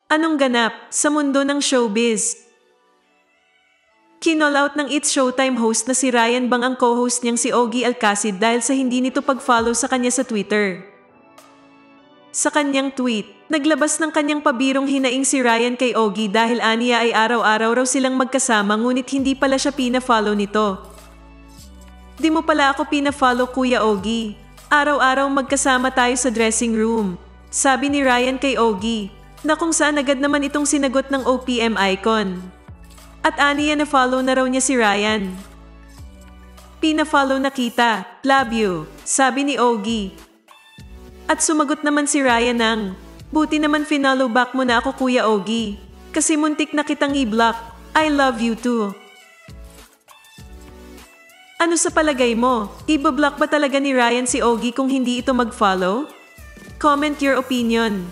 Anong ganap sa mundo ng showbiz? Kinall out ng It's Showtime host na si Ryan Bang ang co-host niyang si Ogie Alcacid dahil sa hindi nito pag-follow sa kanya sa Twitter. Sa kanyang tweet, naglabas ng kanyang pabirong hinaing si Ryan kay Ogie dahil aniya ay araw-araw raw silang magkasama ngunit hindi pala siya pina-follow nito. Di mo pala ako pina-follow Kuya Ogie. Araw-araw magkasama tayo sa dressing room. Sabi ni Ryan kay Ogie, na kung saan agad naman itong sinagot ng OPM icon. At aniya na follow na raw niya si Ryan. Pina-follow na kita, love you, sabi ni Ogie. At sumagot naman si Ryan ng, buti naman finollow back mo na ako Kuya Ogie. Kasi muntik na kitang i-block, I love you too. Ano sa palagay mo? Ibablock ba talaga ni Ryan si Ogie kung hindi ito mag-follow? Comment your opinion.